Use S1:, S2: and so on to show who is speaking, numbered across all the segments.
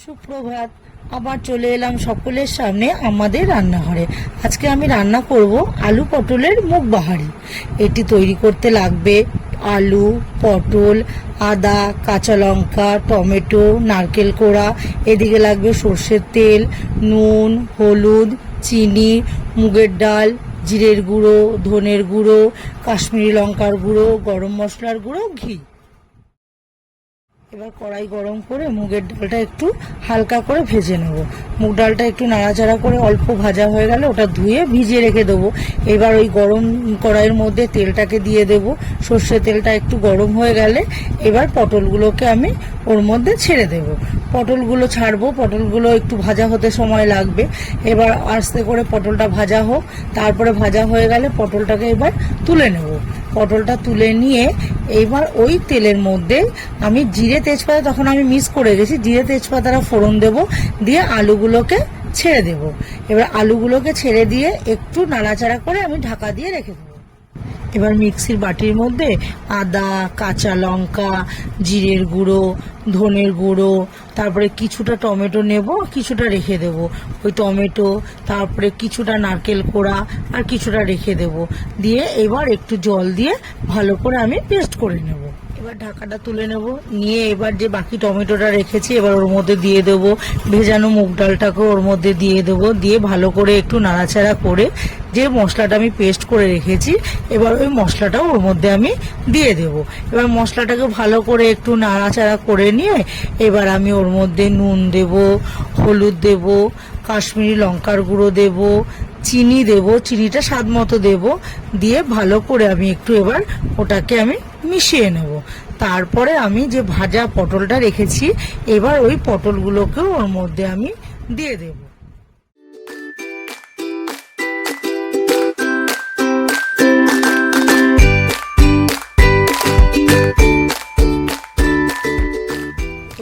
S1: সুপ্রভাত। আবার চলে এলাম সকলের সামনে আমাদের রান্নাঘরে। আজকে আমি রান্না করব আলু পটলের মুগ বাহারি। এটি তৈরি করতে লাগবে আলু, পটল, আদা, কাঁচা লঙ্কা, টমেটো, নারকেল কোড়া। এদিকে লাগবে সর্ষের তেল, নুন, হলুদ, চিনি, মুগের ডাল, জিরের গুঁড়ো, ধনের গুঁড়ো, কাশ্মীরি লঙ্কার গুঁড়ো, গরম মশলার গুঁড়ো, ঘি। এবার কড়াই গরম করে মুগের ডালটা একটু হালকা করে ভেজে নেব। মুগ ডালটা একটু নাড়াচাড়া করে অল্প ভাজা হয়ে গেলে ওটা ধুয়ে ভিজিয়ে রেখে দেবো। এবার ওই গরম কড়াইয়ের মধ্যে তেলটাকে দিয়ে দেব। সর্ষের তেলটা একটু গরম হয়ে গেলে এবার পটলগুলোকে আমি ওর মধ্যে ছেড়ে দেব। পটলগুলো ছাড়বো, পটলগুলো একটু ভাজা হতে সময় লাগবে। এবার আস্তে করে পটলটা ভাজা হোক, তারপরে ভাজা হয়ে গেলে পটলটাকে এবার তুলে নেব। পটলটা তুলে নিয়ে এইবার ওই তেলের মধ্যে আমি জিরে তেজপাতা, তখন আমি মিক্স করে গেছি, জিরে তেজপাতাটা ফোড়ন দেব, দিয়ে আলুগুলোকে ছেড়ে দেব। এবার আলুগুলোকে ছেড়ে দিয়ে একটু নাড়াচাড়া করে আমি ঢাকা দিয়ে রেখে দেবো। এবার মিক্সির বাটির মধ্যে আদা, কাঁচা লঙ্কা, জিরের গুঁড়ো, ধনের গুঁড়ো, তারপরে কিছুটা টমেটো নেব, কিছুটা রেখে দেব। ওই টমেটো, তারপরে কিছুটা নারকেল কোড়া আর কিছুটা রেখে দেব। দিয়ে এবার একটু জল দিয়ে ভালো করে আমি পেস্ট করে নেব। এবার ঢাকাটা তুলে নেব, নিয়ে এবার যে বাকি টমেটোটা রেখেছি এবার ওর মধ্যে দিয়ে দেবো। ভেজানো মুগ ডালটাকে ওর মধ্যে দিয়ে দেবো। দিয়ে ভালো করে একটু নাড়াচাড়া করে যে মশলাটা আমি পেস্ট করে রেখেছি এবার ওই মশলাটাও ওর মধ্যে আমি দিয়ে দেব। এবার মশলাটাকে ভালো করে একটু নাড়াচাড়া করে নিয়ে এবার আমি ওর মধ্যে নুন দেব, হলুদ দেব, কাশ্মীরি লঙ্কার গুঁড়ো দেব, চিনি দেব, চিনিটা স্বাদ মতো দেব। দিয়ে ভালো করে আমি একটু এবার ওটাকে আমি মিশিয়ে নেব। তারপরে আমি যে ভাজা পটলটা রেখেছি এবার ওই পটলগুলোকেও ওর মধ্যে আমি দিয়ে দেব।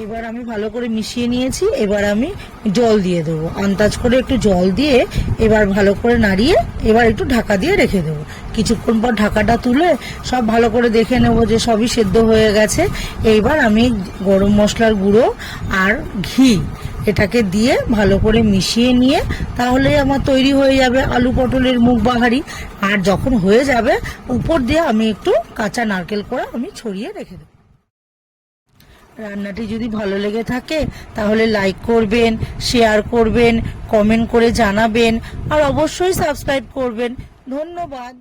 S1: এবার আমি ভালো করে মিশিয়ে নিয়েছি। এবার আমি জল দিয়ে দেবো, আন্দাজ করে একটু জল দিয়ে এবার ভালো করে নাড়িয়ে এবার একটু ঢাকা দিয়ে রেখে দেবো। কিছুক্ষণ পর ঢাকাটা তুলে সব ভালো করে দেখে নেব যে সবই সেদ্ধ হয়ে গেছে। এইবার আমি গরম মশলার গুঁড়ো আর ঘি এটাকে দিয়ে ভালো করে মিশিয়ে নিয়ে তাহলে আমার তৈরি হয়ে যাবে আলু পটলের মুগ বাহারি। আর যখন হয়ে যাবে উপর দিয়ে আমি একটু কাঁচা নারকেল কোড়া আমি ছড়িয়ে রেখে দেবো। রান্নাটি যদি ভালো লেগে থাকে তাহলে লাইক করবেন, শেয়ার করবেন, কমেন্ট করে জানাবেন আর অবশ্যই সাবস্ক্রাইব করবেন। ধন্যবাদ।